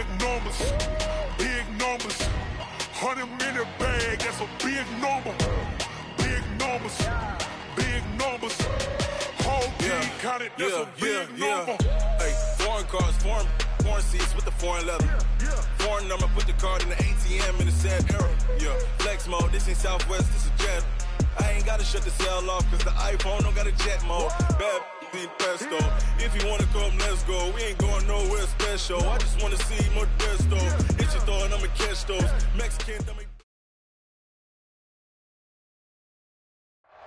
big numbers, big numbers. 100-minute bag, that's a big number. Big numbers, big numbers. Whole team counted, that's a big number. Hey, foreign cars, foreign seats with the foreign leather. Foreign number, put the card in the ATM in the sad era. Yeah, flex mode, this ain't Southwest, this is jet. I ain't gotta shut the cell off, cause the iPhone don't got a jet mode. Bad in pesto. If you wanna come, let's go. We ain't going nowhere special. I just wanna see Modesto. Hit your throw and I'ma catch those. Mexican,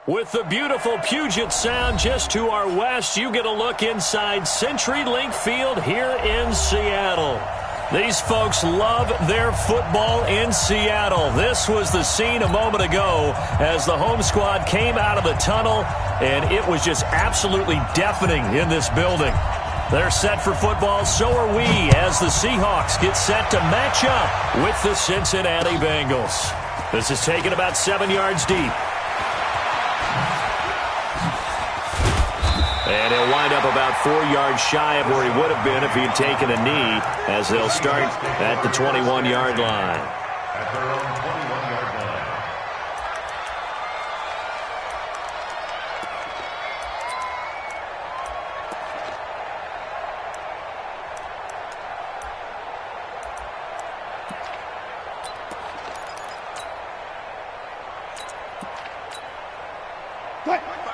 With the beautiful Puget Sound just to our west, you get a look inside CenturyLink Field here in Seattle. These folks love their football in Seattle. This was the scene a moment ago as the home squad came out of the tunnel, and it was just absolutely deafening in this building. They're set for football, so are we, as the Seahawks get set to match up with the Cincinnati Bengals. This is taken about 7 yards deep. And he'll wind up about 4 yards shy of where he would have been if he'd taken a knee, as they'll start at the 21-yard line. At their own 21-yard line.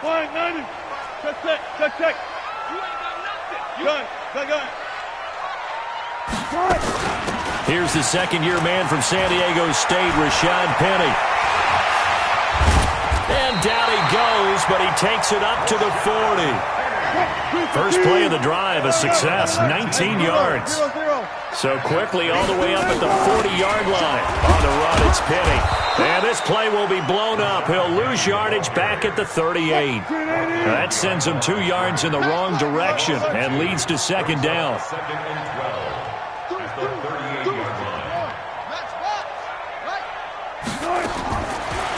Fine, 90. Check. You ain't got nothing. Gun. Here's the second-year man from San Diego State, Rashad Penny. And down he goes, but he takes it up to the 40. First play of the drive, a success, 19 yards. So quickly all the way up at the 40-yard line. On the run, it's Penny. And this play will be blown up. He'll lose yardage back at the 38. That sends him 2 yards in the wrong direction and leads to second down. Second and 12 at the 38-yard line.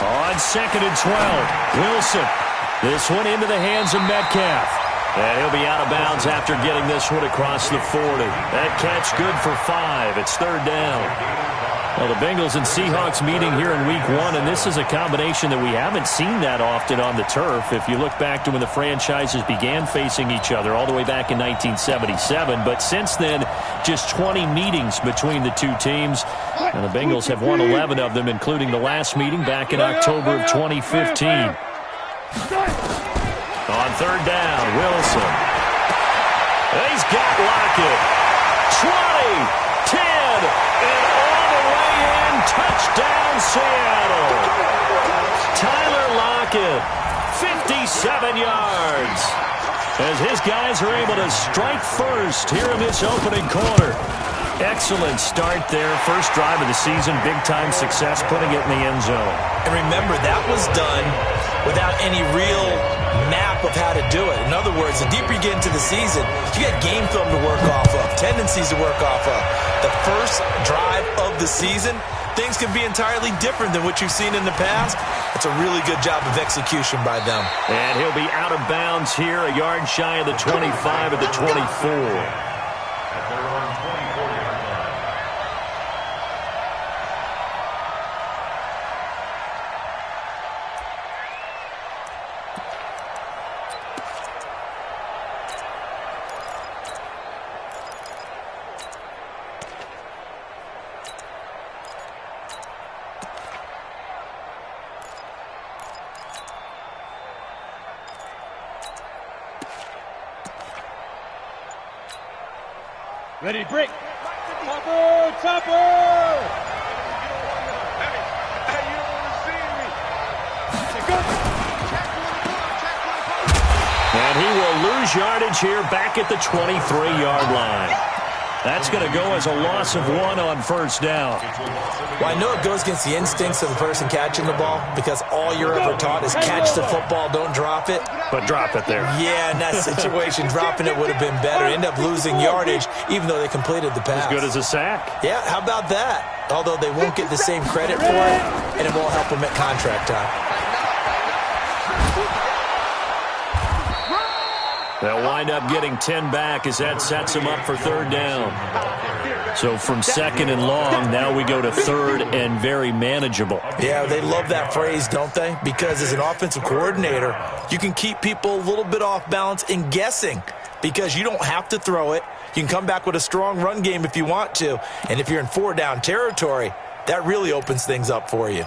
On second and 12, Wilson. This one into the hands of Metcalf. And he'll be out of bounds after getting this one across the 40. That catch good for 5. It's third down. Well, the Bengals and Seahawks meeting here in Week 1, and this is a combination that we haven't seen that often on the turf. If you look back to when the franchises began facing each other all the way back in 1977, but since then, just 20 meetings between the two teams, and the Bengals have won 11 of them, including the last meeting back in October of 2015. On third down, Wilson. He's got Lockett. 20, 10, and all the way in. Touchdown, Seattle. Tyler Lockett, 57 yards. As his guys are able to strike first here in this opening quarter. Excellent start there. First drive of the season. Big-time success, putting it in the end zone. And remember, that was done without any real map of how to do it. In other words, the deeper you get into the season, you get game film to work off of, tendencies to work off of. The first drive of the season, things can be entirely different than what you've seen in the past. It's a really good job of execution by them. And he'll be out of bounds here, a yard shy of the 25 of the 24. At their own 24-yard line. Ready, break. Chopper! Hey, you don't want to see me. And he will lose yardage here back at the 23-yard line. That's going to go as a loss of 1 on first down. Well, I know it goes against the instincts of the person catching the ball because all you're ever taught is catch the football, don't drop it. But drop it there. Yeah, in that situation, dropping it would have been better. End up losing yardage, even though they completed the pass. As good as a sack. Yeah, how about that? Although they won't get the same credit for it, and it won't help them at contract time. They'll wind up getting 10 back as that sets them up for third down. So from second and long, now we go to third and very manageable. Yeah, they love that phrase, don't they? Because as an offensive coordinator, you can keep people a little bit off balance and guessing because you don't have to throw it. You can come back with a strong run game if you want to. And if you're in 4-down territory, that really opens things up for you.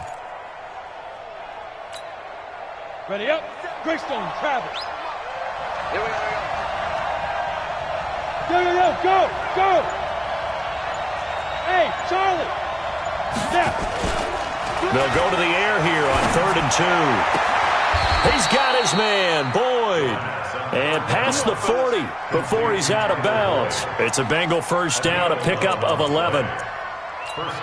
Ready up. Greystone, travel. Here we go. Go. Hey, Charlie. Step. They'll go to the air here on 3rd and 2. He's got his man, Boyd. And past the 40 before he's out of bounds. It's a Bengal first down, a pickup of 11.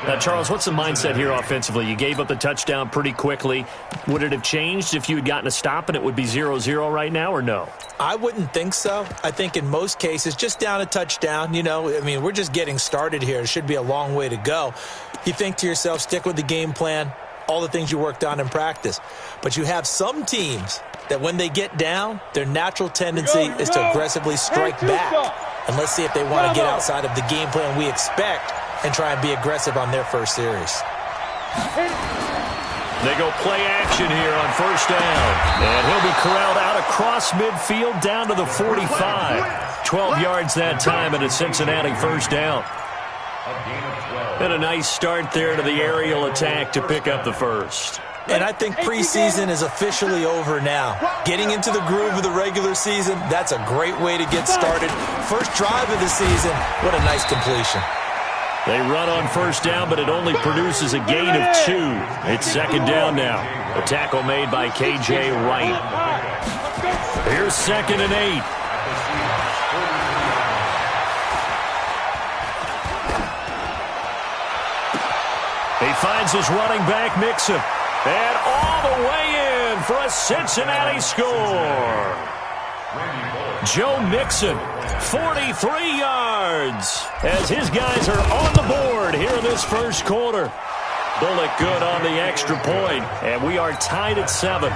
Now, Charles, what's the mindset here offensively? You gave up the touchdown pretty quickly. Would it have changed if you had gotten a stop and it would be 0-0 right now, or no? I wouldn't think so. I think in most cases, just down a touchdown, we're just getting started here. It should be a long way to go. You think to yourself, stick with the game plan, all the things you worked on in practice. But you have some teams that when they get down, their natural tendency is to aggressively strike back. And let's see if they want to get outside of the game plan we expect and try and be aggressive on their first series. They go play action here on first down. And he'll be corralled out across midfield down to the 45. 12 yards that time and a Cincinnati first down. And a nice start there to the aerial attack to pick up the first. And I think preseason is officially over now. Getting into the groove of the regular season, that's a great way to get started. First drive of the season, what a nice completion. They run on first down, but it only produces a gain of 2. It's second down now. The tackle made by K.J. Wright. Here's 2nd and 8. He finds his running back, Mixon. And all the way in for a Cincinnati score. Joe Mixon, 43 yards, as his guys are on the board here in this first quarter. Bullock good on the extra point, and we are tied at 7.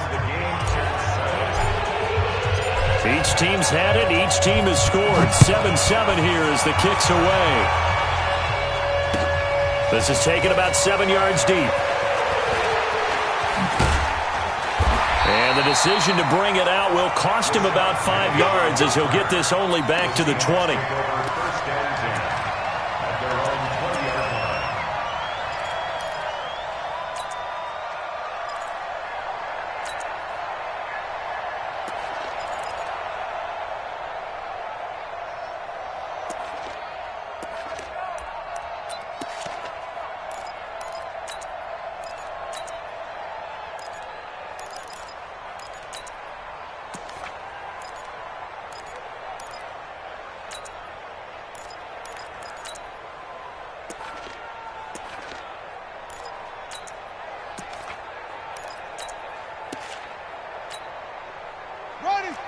Each team's had it. Each team has scored. 7-7 here as the kick's away. This is taken about 7 yards deep. And the decision to bring it out will cost him about 5 yards as he'll get this only back to the 20.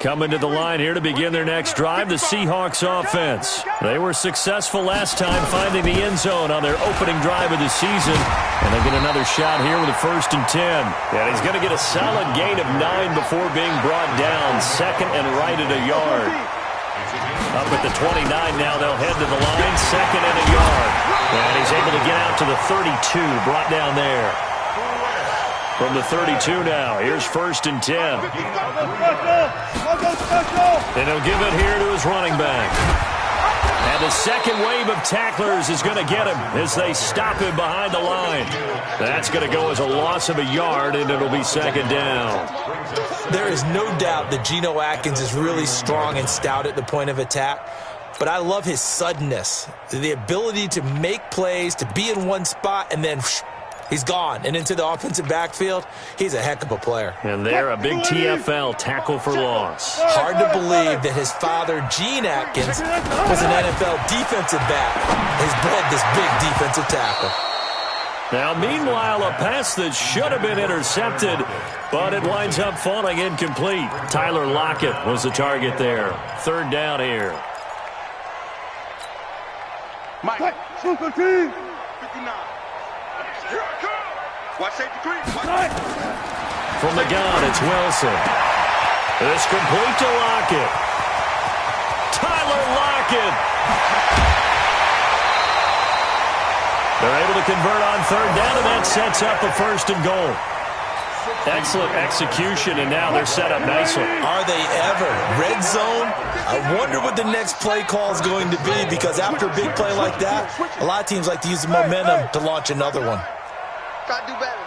Coming to the line here to begin their next drive, the Seahawks offense. They were successful last time finding the end zone on their opening drive of the season. And they get another shot here with a 1st and 10. And he's going to get a solid gain of 9 before being brought down. 2nd and right at a yard. Up at the 29 now, they'll head to the line. 2nd and a yard. And he's able to get out to the 32, brought down there. From the 32 now, here's 1st and 10. And he'll give it here to his running back. And the second wave of tacklers is going to get him as they stop him behind the line. That's going to go as a loss of a yard, and it'll be 2nd down. There is no doubt that Geno Atkins is really strong and stout at the point of attack. But I love his suddenness, the ability to make plays, to be in one spot, and then he's gone and into the offensive backfield. He's a heck of a player. And they're a big TFL, tackle for loss. Hard to believe that his father, Gene Atkins, was an NFL defensive back. Has bred this big defensive tackle. Now, meanwhile, a pass that should have been intercepted, but it winds up falling incomplete. Tyler Lockett was the target there. 3rd down here. Mike. 59. Watch safety 3. From the gun, it's Wilson. It's complete to Lockett. Tyler Lockett. They're able to convert on third down, and that sets up a 1st and goal. Excellent execution, and now they're set up nicely. Are they ever? Red zone? I wonder what the next play call is going to be, because after a big play like that, a lot of teams like to use the momentum to launch another one. Gotta do better.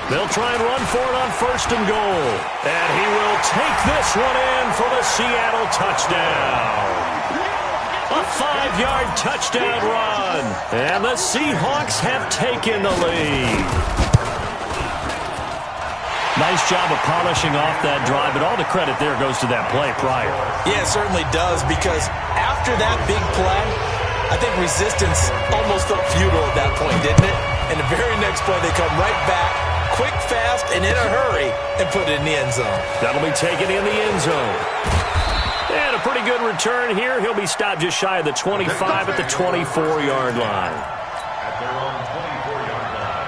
They'll try and run for it on 1st and goal. And he will take this one in for the Seattle touchdown. A 5-yard touchdown run. And the Seahawks have taken the lead. Nice job of polishing off that drive, but all the credit there goes to that play prior. Yeah, it certainly does, because after that big play, I think resistance almost felt futile at that point, didn't it? And the very next play, they come right back, quick, fast, and in a hurry, and put it in the end zone. That'll be taken in the end zone. And a pretty good return here. He'll be stopped just shy of the 25 at the 24-yard line. At their own 24-yard line.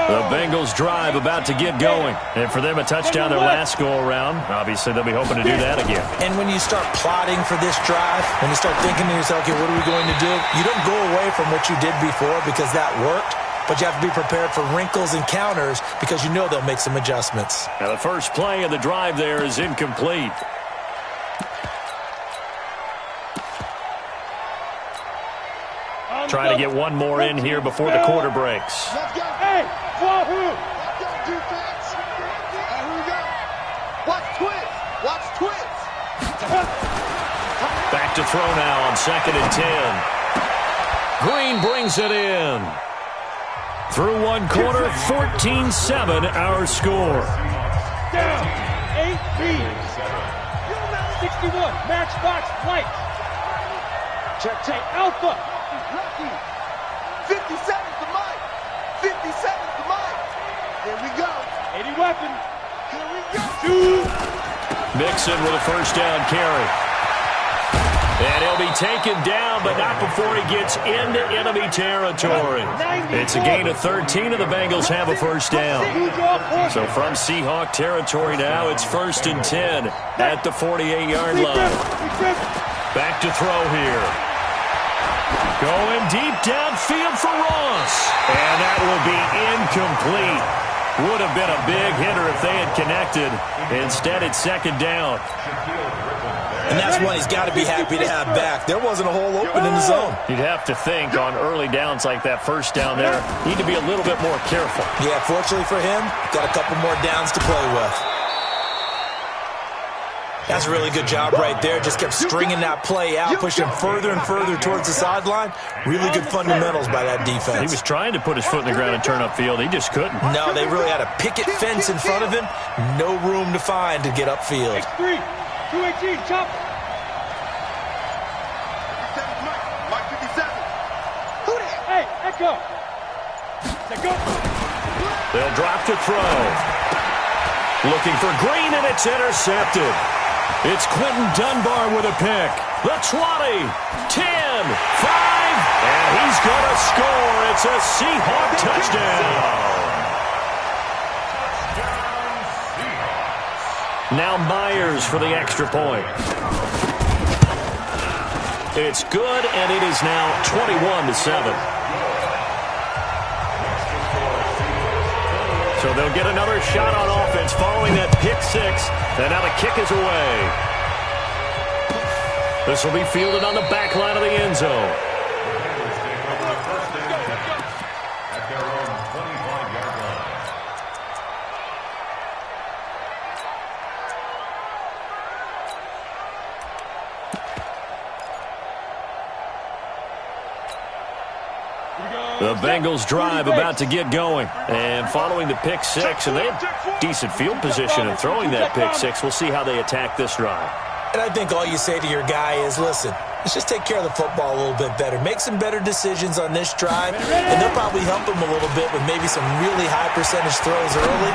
The Bengals drive about to get going. And for them, a touchdown their last go-around. Obviously, they'll be hoping to do that again. And when you start plotting for this drive, when you start thinking to yourself, okay, what are we going to do? You don't go away from what you did before because that worked. But you have to be prepared for wrinkles and counters because you know they'll make some adjustments. Now, the first play of the drive there is incomplete. Trying to get one more in here before the quarter breaks. Let's go. Hey, Wahoo! Let's go, defense. Here we go. Watch twist. Watch twist. Back to throw now on 2nd and 10. Green brings it in. Through one quarter, 14-7 our score. Down, 8 B's. 61, matchbox light. Check, Alpha. Lucky. 57's the mic. 57's the mic. Here we go. 80 weapon. Here we go. Mixon with a 1st down carry. And he'll be taken down, but not before he gets into enemy territory. It's a gain of 13, and the Bengals have a 1st down. So from Seahawk territory now, it's 1st and 10 at the 48-yard line. Back to throw here. Going deep downfield for Ross. And that will be incomplete. Would have been a big hitter if they had connected. Instead, it's 2nd down. And that's one he's got to be happy to have back. There wasn't a hole open in the zone. You'd have to think on early downs like that 1st down there, need to be a little bit more careful. Yeah, fortunately for him, got a couple more downs to play with. That's a really good job right there. Just kept stringing that play out, pushing further and further towards the sideline. Really good fundamentals by that defense. He was trying to put his foot in the ground and turn upfield. He just couldn't. No, they really had a picket fence in front of him. No room to find to get upfield. X3, 218, chop. 57's mic. Mike 57. Who that? Hey, Echo. Say go. They'll drop to throw. Looking for Green, and it's intercepted. It's Quentin Dunbar with a pick. The 20, 10, 5, and he's going to score. It's a Seahawk touchdown. Now Myers for the extra point. It's good, and it is now 21-7. So they'll get another shot on offense following that pick 6. And now the kick is away. This will be fielded on the back line of the end zone. At their own 25-yard line. The Bengals drive about to get going. And following the pick 6, and they have decent field position in throwing that pick 6. We'll see how they attack this drive. And I think all you say to your guy is, listen, let's just take care of the football a little bit better. Make some better decisions on this drive, and they'll probably help him a little bit with maybe some really high percentage throws early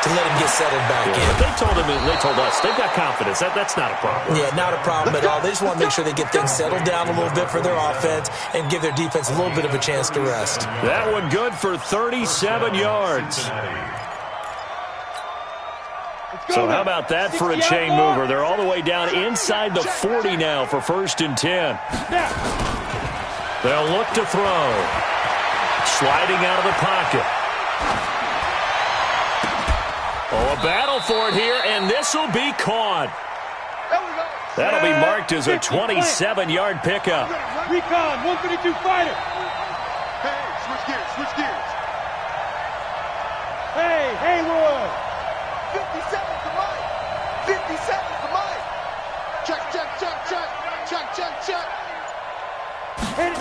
to let him get settled back in. But they told him, and they told us, they've got confidence. That's not a problem. Yeah, not a problem at all. They just want to make sure they get things settled down a little bit for their offense and give their defense a little bit of a chance to rest. That one good for 37 yards. So how about that for a chain mover? They're all the way down inside the 40 now for 1st and 10. They'll look to throw. Sliding out of the pocket. Oh, a battle for it here, and this will be caught. That'll be marked as a 27-yard pickup. Recon, 132 fighter. Hey, switch gears, switch gears. Hey, Haywood. 57's the mic. 57's the mic. Check, check, check, check. Check, check, check. Hit it.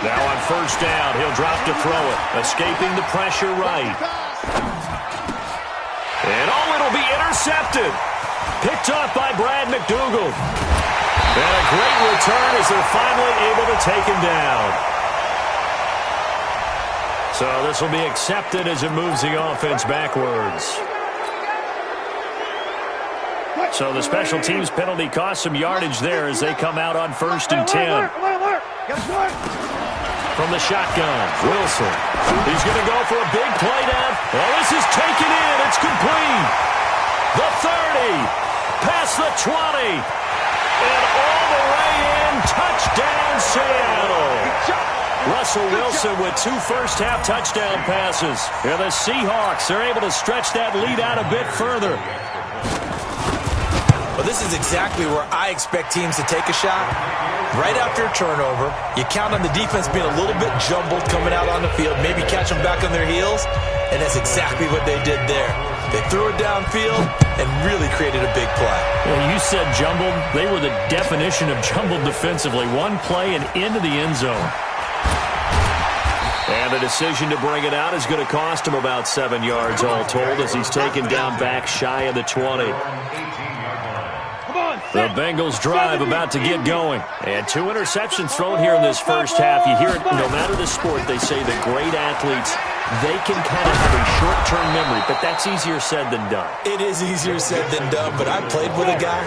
Now on first down, he'll drop to throw it. Escaping the pressure right. And it'll be intercepted. Picked off by Brad McDougal. And a great return as they're finally able to take him down. So this will be accepted as it moves the offense backwards. So the special teams penalty cost some yardage there as they come out on first and 10. From the shotgun, Wilson. He's going to go for a big play down. Oh, this is taken in. It's complete. The 30. Past the 20. And all the way in. Touchdown, Seattle. Russell Wilson with 2 first-half touchdown passes. And the Seahawks are able to stretch that lead out a bit further. Well, this is exactly where I expect teams to take a shot. Right after a turnover, you count on the defense being a little bit jumbled coming out on the field, maybe catch them back on their heels, and that's exactly what they did there. They threw it downfield and really created a big play. Well, you said jumbled. They were the definition of jumbled defensively. One play and into the end zone. And the decision to bring it out is going to cost him about 7 yards all told as he's taken down back shy of the 20. The Bengals drive about to get going. And 2 interceptions thrown here in this first half. You hear it, no matter the sport, they say that great athletes, they can kind of have a short-term memory, but that's easier said than done. It is easier said than done, but I played with a guy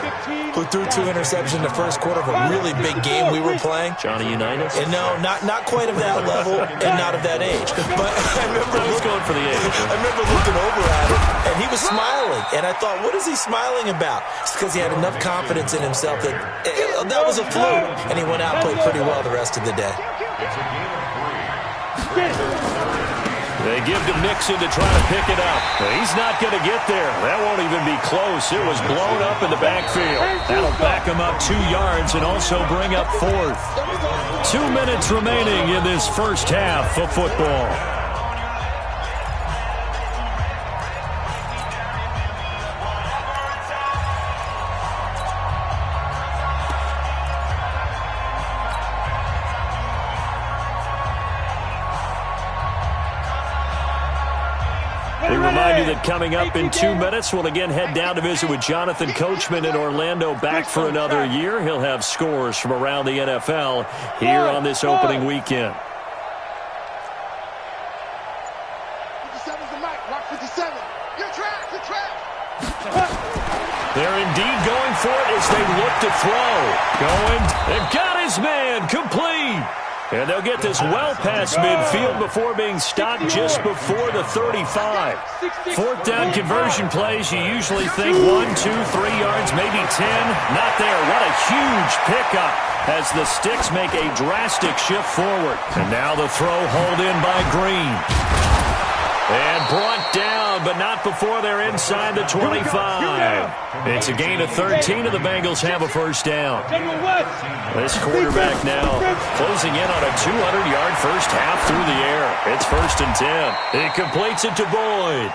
who threw 2 interceptions in the first quarter of a really big game we were playing. Johnny Unitas? And no, not quite of that level and not of that age. But I remember going for the age. I remember looking over at him, and he was smiling. And I thought, what is he smiling about? It's because he had enough confidence in himself that that was a fluke. And he went out and played pretty well the rest of the day. They give to Mixon to try to pick it up. He's not going to get there. That won't even be close. It was blown up in the backfield. That'll back him up 2 yards and also bring up 4th. 2 minutes remaining in this first half of football. We remind you that coming up in 2 minutes, we'll again head down to visit with Jonathan Coachman in Orlando, back for another year. He'll have scores from around the NFL here on this opening weekend. 57's the mic. Rock 57. You're trapped. You're trapped. They're indeed going for it as they look to throw. Going. They've got his man. Complete. And they'll get this well past midfield before being stopped just before the 35. 4th down conversion plays, you usually think 1, 2, 3 yards, maybe 10. Not there. What a huge pickup as the sticks make a drastic shift forward. And now the throw hauled in by Green. And brought down, but not before they're inside the 25. It's a gain of 13, and the Bengals have a first down. This quarterback now closing in on a 200-yard first half through the air. It's 1st and 10. He completes it to Boyd.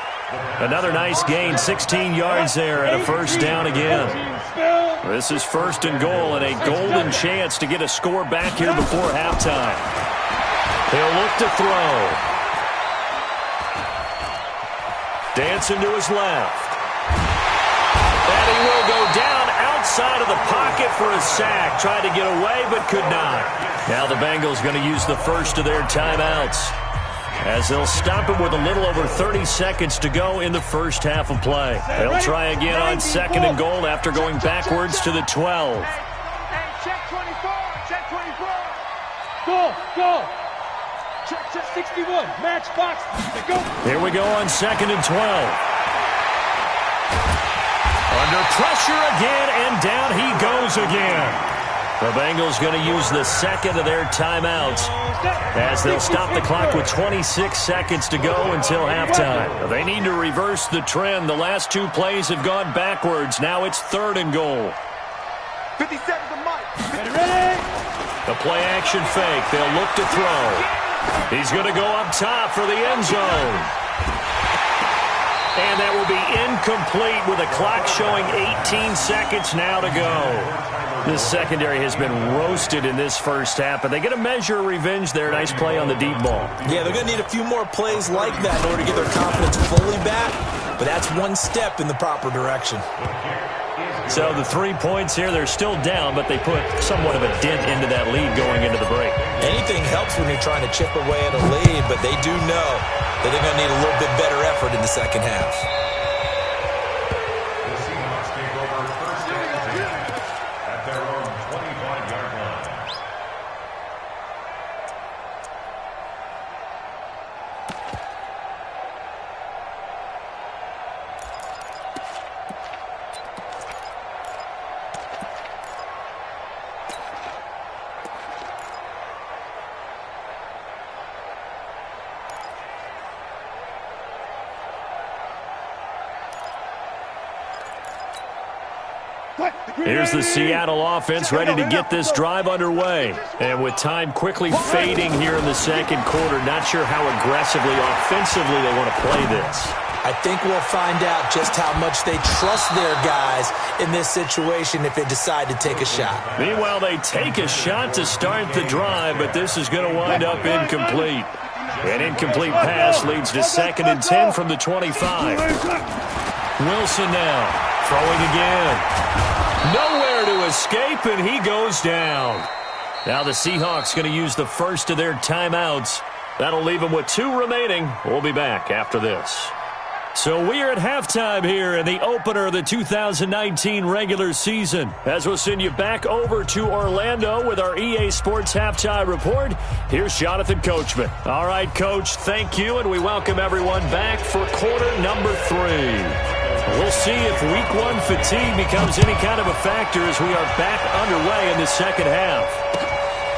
Another nice gain, 16 yards there, and a first down again. This is 1st and goal, and a golden chance to get a score back here before halftime. He'll look to throw. Dancing to his left. And he will go down outside of the pocket for a sack. Tried to get away, but could not. Now the Bengals going to use the first of their timeouts as they'll stop it with a little over 30 seconds to go in the first half of play. They'll try again on 2nd and goal after going backwards to the 12. Check 24. Check 24. Go. Check 61. Match box. Go. Here we go on 2nd and 12. Under pressure again, and down he goes again. The Bengals going to use the second of their timeouts as they'll stop the clock with 26 seconds to go until halftime. They need to reverse the trend. The last two plays have gone backwards. Now it's 3rd and goal. 50 seconds of Mike. Ready? The play-action fake. They'll look to throw. He's going to go up top for the end zone. And that will be incomplete with a clock showing 18 seconds now to go. This secondary has been roasted in this first half, but they get a measure of revenge there. Nice play on the deep ball. Yeah, they're going to need a few more plays like that in order to get their confidence fully back, but that's one step in the proper direction. So the 3 points here, they're still down, but they put somewhat of a dent into that lead going into the break. Anything helps when you're trying to chip away at a lead, but they do know that they're going to need a little bit better effort in the second half. The Seahawks take over 1st and 10 at their own 25-yard line. Here's the Seattle offense ready to get this drive underway. And with time quickly fading here in the second quarter, not sure how aggressively, offensively they want to play this. I think we'll find out just how much they trust their guys in this situation if they decide to take a shot. Meanwhile, they take a shot to start the drive, but this is going to wind up incomplete. An incomplete pass leads to 2nd and 10 from the 25. Wilson now, throwing again. Nowhere to escape, and he goes down. Now the Seahawks going to use the first of their timeouts. That'll leave them with 2 remaining. We'll be back after this. So we are at halftime here in the opener of the 2019 regular season. As we'll send you back over to Orlando with our EA Sports Halftime Report, here's Jonathan Coachman. All right, Coach, thank you, and we welcome everyone back for quarter number 3. We'll see if week 1 fatigue becomes any kind of a factor as we are back underway in the second half.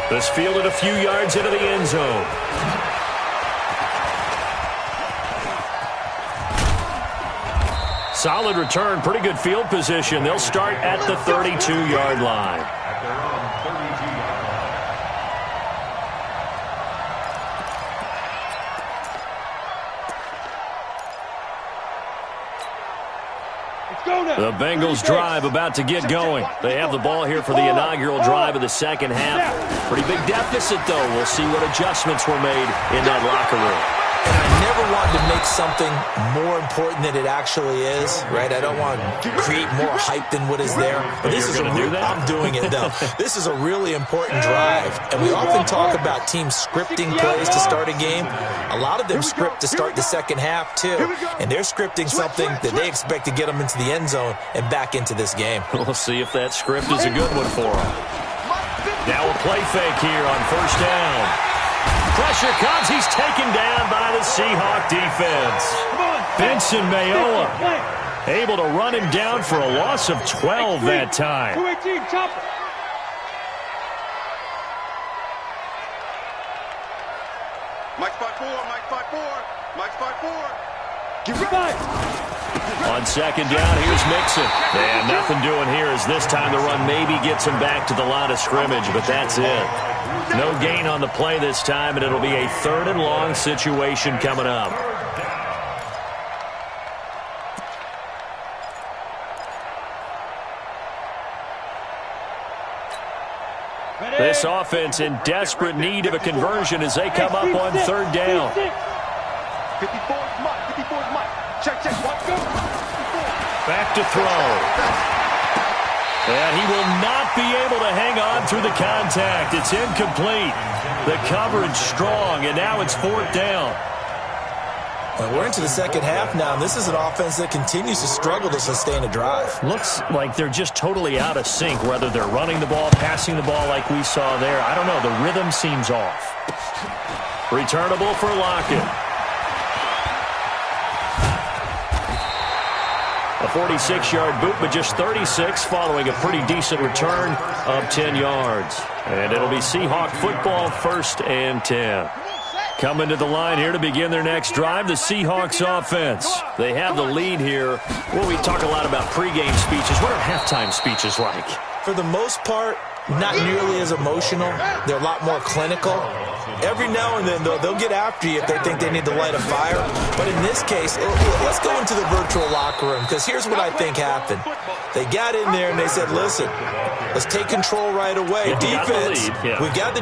This fielded a few yards into the end zone. Solid return, pretty good field position. They'll start at the 32-yard line. At their own 32-yard line. The Bengals drive about to get going. They have the ball here for the inaugural drive of the second half. Pretty big deficit, though. We'll see what adjustments were made in that locker room. And I never want to make something more important than it actually is, right? I don't want to create more hype than what is there. But this is I'm doing it, though. This is a really important drive. And we often talk about teams scripting plays to start a game. A lot of them script to start the second half, too. And they're scripting something that they expect to get them into the end zone and back into this game. We'll see if that script is a good one for them. Now a play fake here on 1st down. Pressure comes. He's taken down by the Seahawk defense. Benson Mayowa able to run him down for a loss of 12 that time. 218, chopper. Mike 5-4, Mike 5-4, Mike 5-4. Get right. On 2nd down, here's Mixon. And nothing doing here as this time the run maybe gets him back to the line of scrimmage, but that's it. No gain on the play this time, and it'll be a 3rd and long situation coming up. This offense in desperate need of a conversion as they come up on 3rd down. 54's Mike, 54's Mike. Check, watch go. Back to throw. And he will not be able to hang on through the contact. It's incomplete. The coverage strong, and now it's 4th down. Well, we're into the second half now, and this is an offense that continues to struggle to sustain a drive. Looks like they're just totally out of sync, whether they're running the ball, passing the ball like we saw there. I don't know. The rhythm seems off. Returnable for Lockett. A 46-yard boot, but just 36 following a pretty decent return of 10 yards. And it'll be Seahawk football, 1st and 10. Coming to the line here to begin their next drive, the Seahawks offense. They have the lead here. Well, we talk a lot about pregame speeches. What are halftime speeches like? For the most part, not nearly as emotional. They're a lot more clinical. Every now and then, though, they'll get after you if they think they need to light a fire. But in this case, let's go into the virtual locker room, because here's what I think happened. They got in there and they said, listen, let's take control right away. Defense, we got the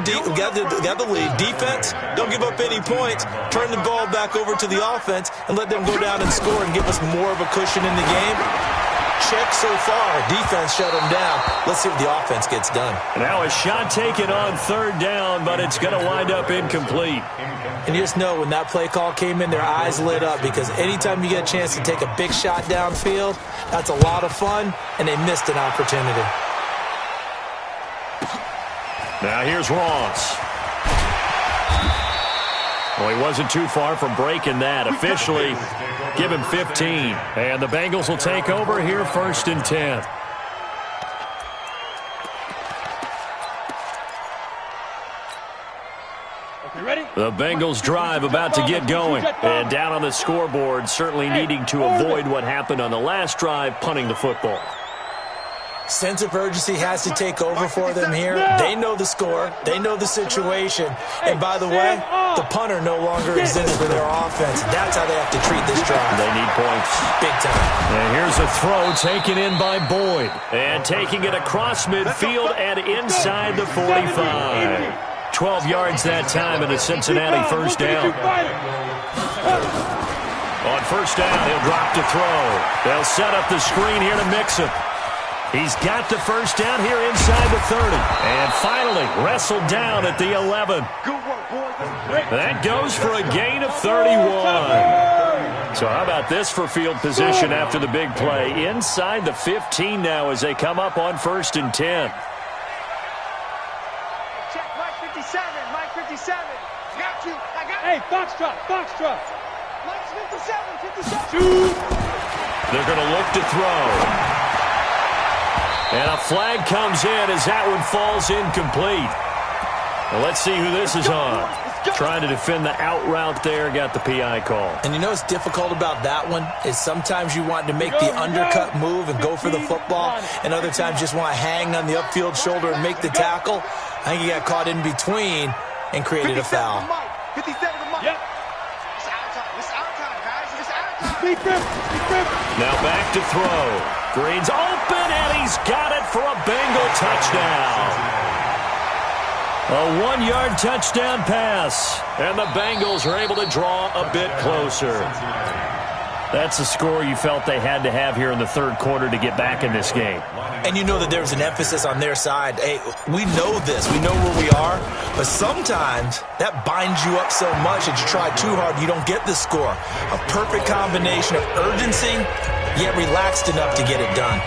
lead. Defense, don't give up any points. Turn the ball back over to the offense and let them go down and score and give us more of a cushion in the game. Check so far. Defense shut them down. Let's see what the offense gets done. Now a shot taken on 3rd down, but it's going to wind up incomplete. And you just know when that play call came in, their eyes lit up, because anytime you get a chance to take a big shot downfield, that's a lot of fun, and they missed an opportunity. Now here's Ross. Well, he wasn't too far from breaking that. Officially, give him 15. And the Bengals will take over here, 1st and 10. The Bengals drive about to get going. And down on the scoreboard, certainly needing to avoid what happened on the last drive, punting the football. Sense of urgency has to take over for them here. They know the score. They know the situation. And by the way, the punter no longer exists for their offense. That's how they have to treat this drive. They need points. Big time. And here's a throw taken in by Boyd. And taking it across midfield and inside the 45. 12 yards that time, and a Cincinnati 1st down. On 1st down, he'll drop to throw. They'll set up the screen here to Mixon. He's got the 1st down here inside the 30. And finally, wrestled down at the 11. That goes for a gain of 31. So how about this for field position after the big play? Inside the 15 now as they come up on 1st and 10. Check, Mike 57, Mike 57. Got you, I got you. Hey, Foxtrot. Mike's 57. Shoot. They're going to look to throw. And a flag comes in as that one falls incomplete. Well, let's see who this is on. Trying to defend the out route there, got the PI call. And you know what's difficult about that one is sometimes you want to make the undercut move and go for the football, and other times just want to hang on the upfield shoulder and make the tackle. I think he got caught in between and created a foul. 57 to Mike. Yep. It's out time, guys. It's out time. Now back to throw. Green's open, and he's got it for a Bengal touchdown. A 1-yard touchdown pass, and the Bengals are able to draw a bit closer. That's a score you felt they had to have here in the 3rd quarter to get back in this game. And you know that there's an emphasis on their side. Hey, we know this. We know where we are. But sometimes that binds you up so much that you try too hard, you don't get the score. A perfect combination of urgency, yet relaxed enough to get it done.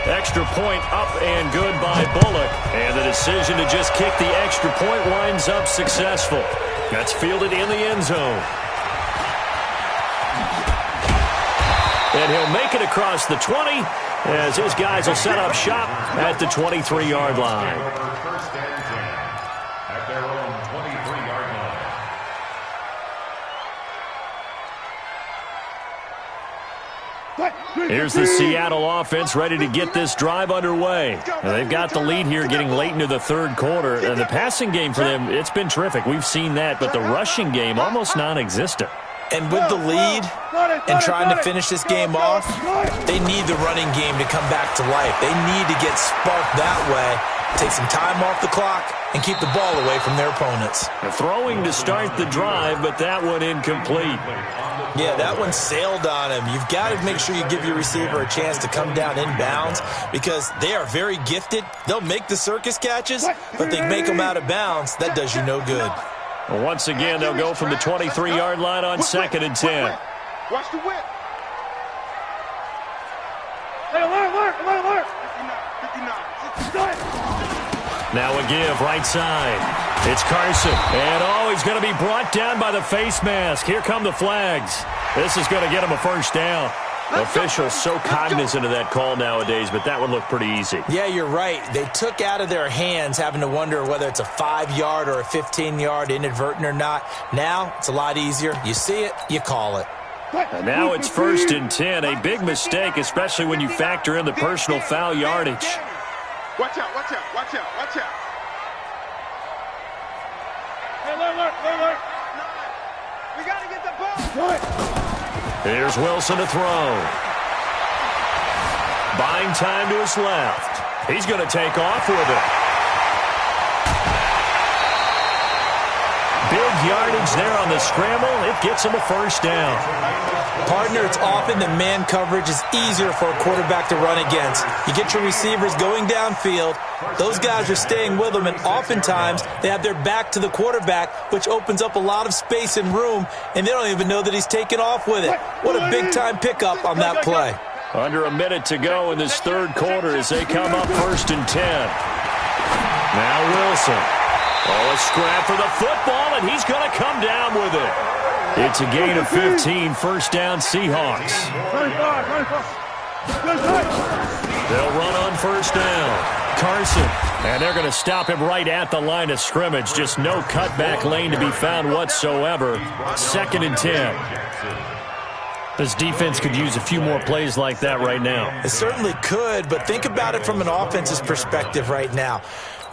Extra point up and good by Bullock. And the decision to just kick the extra point winds up successful. That's fielded in the end zone. And he'll make it across the 20 as his guys will set up shop at the 23-yard line. First and 10 at their own 23-yard line. Here's the Seattle offense ready to get this drive underway. And they've got the lead here getting late into the 3rd quarter. And the passing game for them, it's been terrific. We've seen that, but the rushing game almost non-existent. And with the lead and trying to finish this game off, they need the running game to come back to life. They need to get sparked that way, take some time off the clock, and keep the ball away from their opponents. They're throwing to start the drive, but that one incomplete. Yeah, that one sailed on him. You've got to make sure you give your receiver a chance to come down inbounds because they are very gifted. They'll make the circus catches, but they make them out of bounds. That does you no good. Well, once again, they'll go from the 23-yard line on 2nd and 10. Watch the whip. Hey, alert. 59. Now a give, right side. It's Carson. And, he's going to be brought down by the face mask. Here come the flags. This is going to get him a 1st down. Officials so cognizant of that call nowadays, but that would look pretty easy. Yeah, you're right. They took out of their hands having to wonder whether it's a 5-yard or a 15-yard, inadvertent or not. Now, it's a lot easier. You see it, you call it. And now it's 1st and 10. A big mistake, especially when you factor in the personal foul yardage. Watch out, watch out, watch out, watch out. Hey, look. We got to get the ball. Here's Wilson to throw. Buying time to his left. He's going to take off with it. Big yardage there on the scramble. It gets him a 1st down. Partner, it's often that man coverage is easier for a quarterback to run against. You get your receivers going downfield. Those guys are staying with them, and oftentimes they have their back to the quarterback, which opens up a lot of space and room, and they don't even know that he's taking off with it. What a big-time pickup on that play. Under a minute to go in this 3rd quarter as they come up 1st and 10. Now Wilson. Oh, a scrap for the football, and he's going to come down with it. It's a gain of 15, 1st down Seahawks. They'll run on 1st down. Carson, and they're going to stop him right at the line of scrimmage. Just no cutback lane to be found whatsoever. 2nd and 10. This defense could use a few more plays like that right now. It certainly could, but think about it from an offense's perspective right now.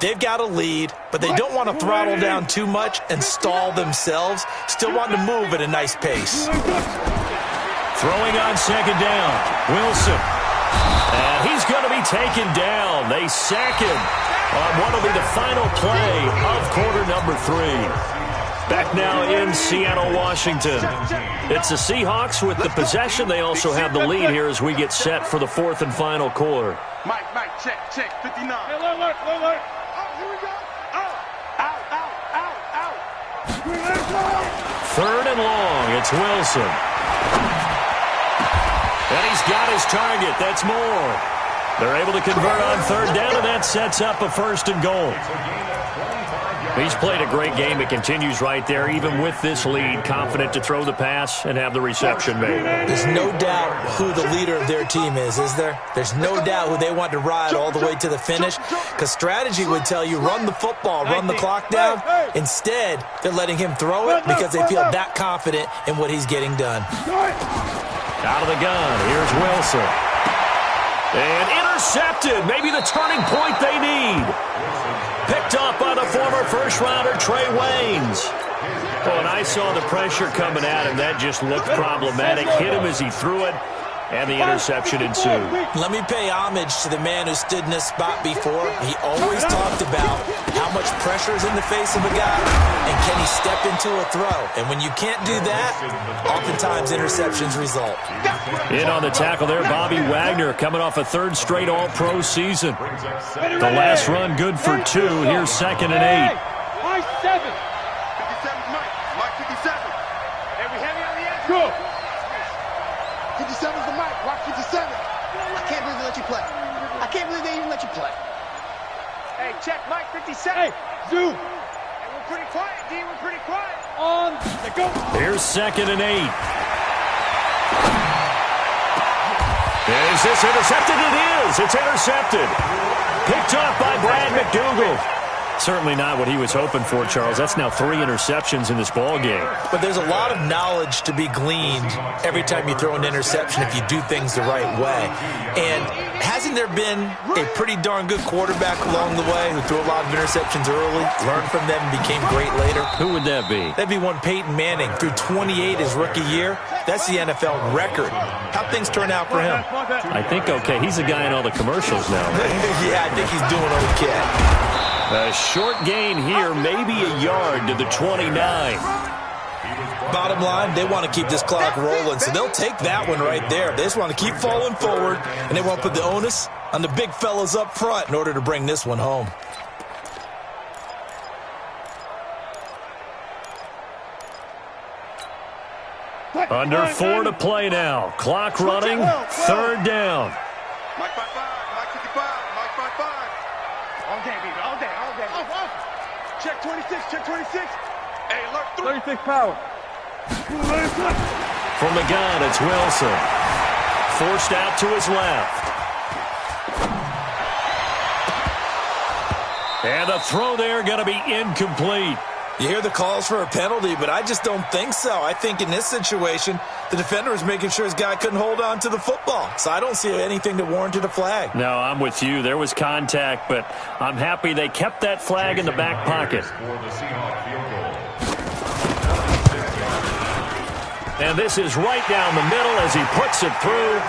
They've got a lead, but they don't want to throttle down too much and stall themselves. Still want to move at a nice pace. Throwing on 2nd down. Wilson. And he's going to be taken down. They sack him on what will be the final play of quarter number 3. Back now in Seattle, Washington. It's the Seahawks with the possession. They also have the lead here as we get set for the 4th and final quarter. Mike, check, 59. Hey, look. Oh, here we go. Out. 3rd and long. It's Wilson. And he's got his target. That's more. They're able to convert on 3rd down, and that sets up a 1st and goal. He's played a great game. It continues right there, even with this lead, confident to throw the pass and have the reception made. There's no doubt who the leader of their team is there? There's no doubt who they want to ride all the way to the finish, because strategy would tell you run the football, run the clock down. Instead, they're letting him throw it because they feel that confident in what he's getting done. Out of the gun, here's Wilson. And intercepted, maybe the turning point they need. Picked up by the former first-rounder Trey Waynes. Oh, and I saw the pressure coming at him. That just looked problematic. Hit him as he threw it, and the interception ensued. Let me pay homage to the man who stood in this spot before. He always talked about how much pressure is in the face of a guy, and can he step into a throw. And when you can't do that, oftentimes interceptions result. In on the tackle there, Bobby Wagner coming off a 3rd straight All-Pro season. The last run good for 2. Here's 2nd and 8. Mike 7. 57's Mike 57. Hey, we heavy on the edge. Go. 57's the Mike, Mike 57. I can't believe they let you play. I can't believe they even let you play. Hey, check Mike 57. Hey, zoom. Hey, we're pretty quiet, D. We're pretty quiet. On the go. Here's 2nd and 8. Is this intercepted? It is. It's intercepted. Picked off by Brad McDougal. Certainly not what he was hoping for, Charles. That's now 3 interceptions in this ball game. But there's a lot of knowledge to be gleaned every time you throw an interception if you do things the right way. And hasn't there been a pretty darn good quarterback along the way who threw a lot of interceptions early, learned from them, and became great later? Who would that be? That'd be one Peyton Manning. Threw 28 his rookie year. That's the NFL record. How'd things turn out for him? I think okay. He's the guy in all the commercials now. Yeah, I think he's doing okay. A short gain here, maybe a yard to the 29. Bottom line, they want to keep this clock rolling, so they'll take that one right there. They just want to keep falling forward, and they want to put the onus on the big fellas up front in order to bring this one home. Under 4 to play now. Clock running, 3rd down. Mike 55, Mike 55, Mike 55. All day, baby, all day. Check 26, check 26. Hey, alert 36 power. From the gun, it's Wilson. forced out to his left. And the throw there going to be incomplete. You hear the calls for a penalty, but I just don't think so. I think in this situation, the defender was making sure his guy couldn't hold on to the football. So I don't see anything that warranted a flag. No, I'm with you. There was contact, but I'm happy they kept that flag in the back pocket. And this is right down the middle as he puts it through.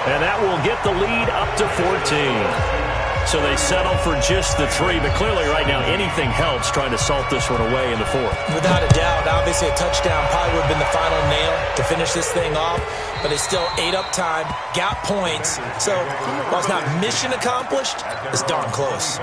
And that will get the lead up to 14. So they settle for just the 3, but clearly right now anything helps trying to salt this one away in the 4th. Without a doubt, obviously a touchdown probably would have been the final nail to finish this thing off, but it's still ate up time, got points, so while it's not mission accomplished, it's darn close.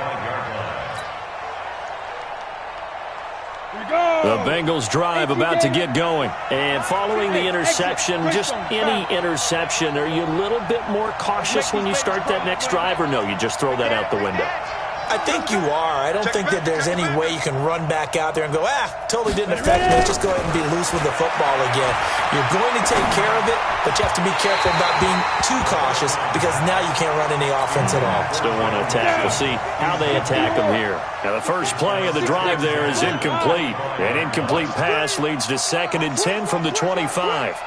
The Bengals drive about to get going. And following the interception, just any interception, are you a little bit more cautious when you start that next drive, or no, you just throw that out the window? I think you are. I don't think that there's any way you can run back out there and go, totally didn't affect me. Just go ahead and be loose with the football again. You're going to take care of it, but you have to be careful about being too cautious because now you can't run any offense at all. Still want to attack. We'll see how they attack them here. Now the first play of the drive there is incomplete. An incomplete pass leads to 2nd and 10 from the 25.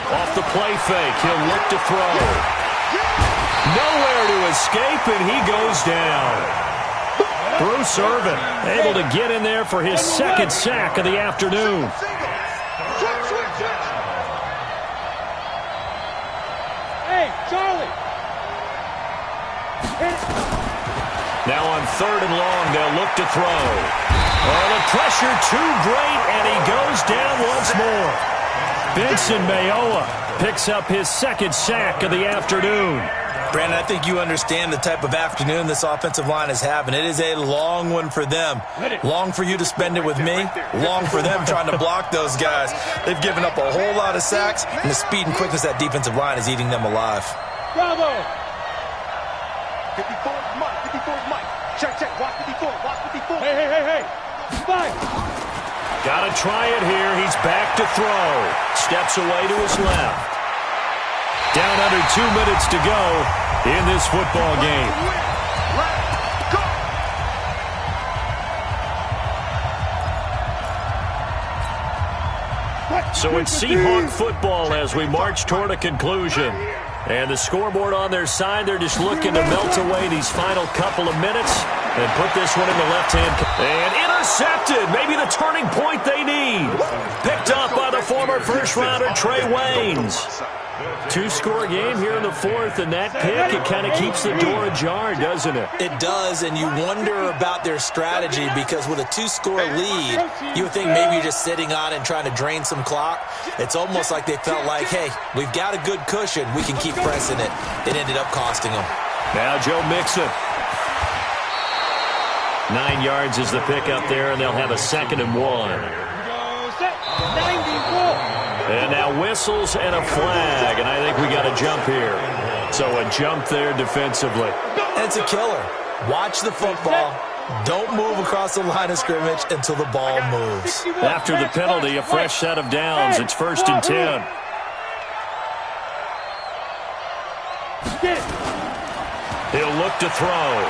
Off the play fake, he'll look to throw. Nowhere to escape, and he goes down. Bruce Irvin able to get in there for his 2nd sack of the afternoon. Hey, Charlie. Now on 3rd and long, they'll look to throw. Oh, the pressure too great, and he goes down once more. Benson Mayowa picks up his 2nd sack of the afternoon. Brandon, I think you understand the type of afternoon this offensive line is having. It is a long one for them. Long for you to spend it with me. Long for them trying to block those guys. They've given up a whole lot of sacks, and the speed and quickness of that defensive line is eating them alive. Bravo! 54 is Mike. 54 is Mike. Check. Watch 54. Watch 54. Hey. Spike. Gotta try it here. He's back to throw. Steps away to his left. Down under 2 minutes to go in this football game. So it's Seahawk football as we march toward a conclusion. And the scoreboard on their side, they're just looking to melt away these final couple of minutes and put this one in the left-hand. And intercepted, maybe the turning point they need. Picked up by the former first-rounder Trey Waynes. 2-score game here in the 4th, and that pick, it kind of keeps the door ajar, doesn't it? It does, and you wonder about their strategy because with a 2-score lead, you would think maybe you're just sitting on it and trying to drain some clock. It's almost like they felt like, hey, we've got a good cushion. We can keep pressing it. It ended up costing them. Now Joe Mixon. 9 yards is the pick up there, and they'll have a 2nd and 1. 94. And now whistles and a flag, and I think we got a jump here. So a jump there defensively. And it's a killer. Watch the football. Don't move across the line of scrimmage until the ball moves. After the penalty, a fresh set of downs. It's 1st and 10. He'll look to throw.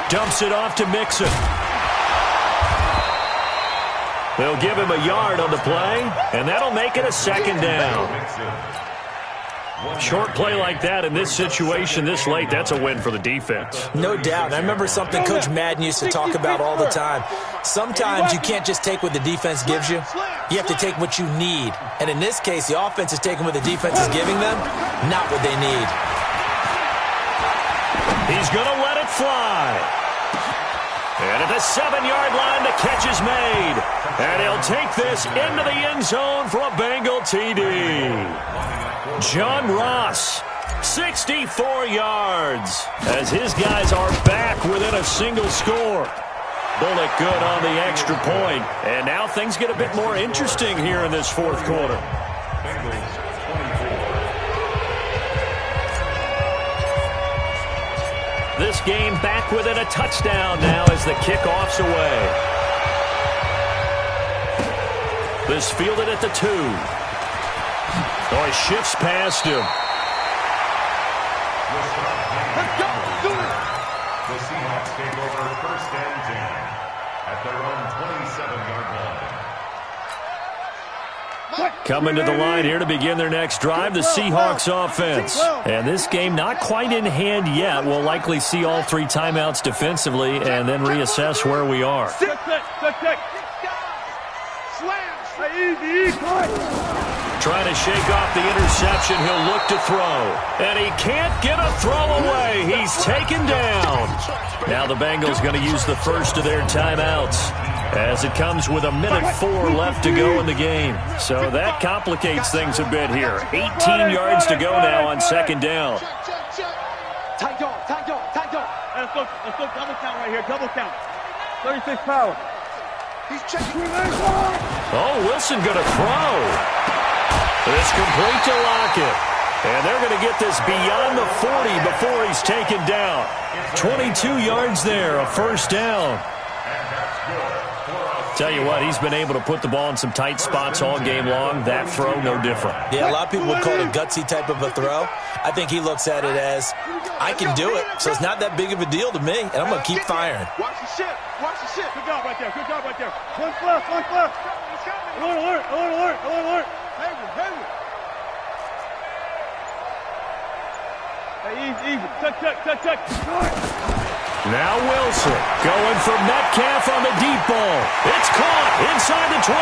Dumps it off to Mixon. They'll give him a yard on the play, and that'll make it a 2nd down. Short play like that in this situation this late, that's a win for the defense. No doubt. I remember something Coach Madden used to talk about all the time. Sometimes you can't just take what the defense gives you. You have to take what you need. And in this case, the offense is taking what the defense is giving them, not what they need. He's going to let it fly. And at the 7-yard line, the catch is made. And he'll take this into the end zone for a Bengal TD. John Ross, 64 yards, as his guys are back within a single score. Bullock good on the extra point. And now things get a bit more interesting here in this 4th quarter. This game back within a touchdown now as the kickoff's away. This fielded at the 2. Oh, he shifts past him. Let's go. Do it. The Seahawks take over 1st and 10 at their own 27-yard line. Coming to the line here to begin their next drive, the Seahawks offense. And this game not quite in hand yet. We'll likely see all 3 timeouts defensively and then reassess where we are. Trying to shake off the interception. He'll look to throw. And he can't get a throw away. He's taken down. Now the Bengals going to use the first of their timeouts, as it comes with 1:04 left to go in the game. So that complicates things a bit here. 18 yards to go now on 2nd down. Tight dog. Let's go double count right here, double count. 36 power. He's checking. Oh, Wilson going to throw. It's complete to Lockett. And they're going to get this beyond the 40 before he's taken down. 22 yards there, a 1st down. Tell you what, he's been able to put the ball in some tight spots all game long. That throw, no different. Yeah, a lot of people would call it a gutsy type of a throw. I think he looks at it as, I can do it, so it's not that big of a deal to me, and I'm going to keep firing. Watch the ship. Good job right there. One left. Alert. Heavy. Hey, easy. Check. Now Wilson going for Metcalf on the deep ball. It's caught inside the 25.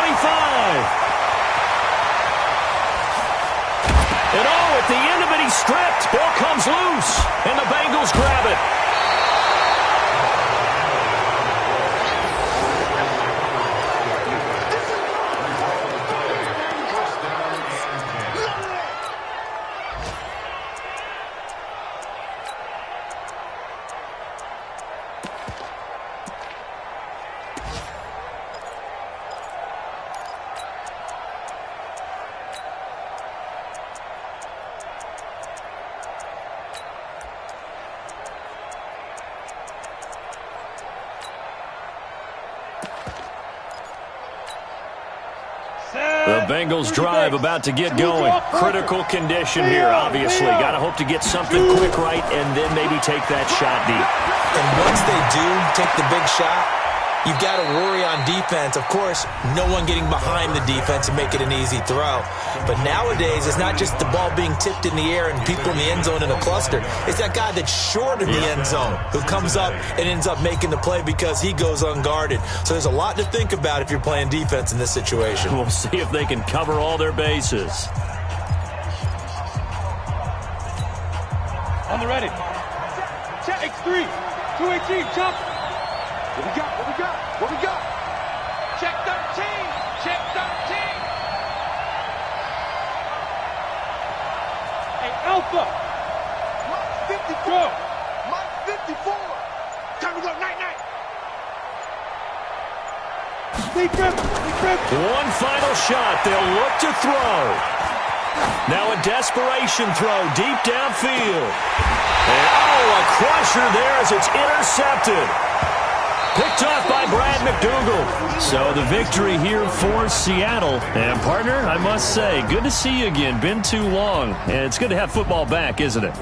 And at the end of it, he's stripped. Ball comes loose, and the Bengals grab it. The Bengals drive about to get going. Critical condition here, obviously. Got to hope to get something quick right and then maybe take that shot deep. And once they do take the big shot, you've got to worry on defense. Of course, no one getting behind the defense and make it an easy throw. But nowadays, it's not just the ball being tipped in the air and people in the end zone in a cluster. It's that guy that's short in the end zone who comes up and ends up making the play because he goes unguarded. So there's a lot to think about if you're playing defense in this situation. We'll see if they can cover all their bases. On the ready. Check X3. 218. Jump. What we got? Check 13. Hey, Alpha. Mike 54. Time to go. Night. Secret. One final shot. They'll look to throw. Now a desperation throw deep downfield. And a crusher there as it's intercepted. Picked off by Brad McDougal. So the victory here for Seattle. And, partner, I must say, good to see you again. Been too long. And it's good to have football back, isn't it?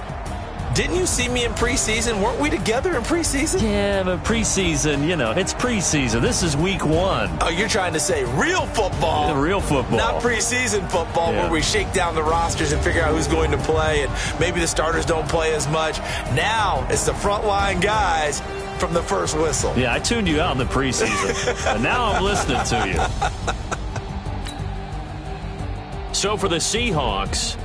Didn't you see me in preseason? Weren't we together in preseason? Yeah, but preseason, it's preseason. This is week 1. Oh, you're trying to say real football. Yeah, real football. Not preseason football where we shake down the rosters and figure out who's going to play, and maybe the starters don't play as much. Now it's the frontline guys from the first whistle. Yeah, I tuned you out in the preseason. And now I'm listening to you. So for the Seahawks,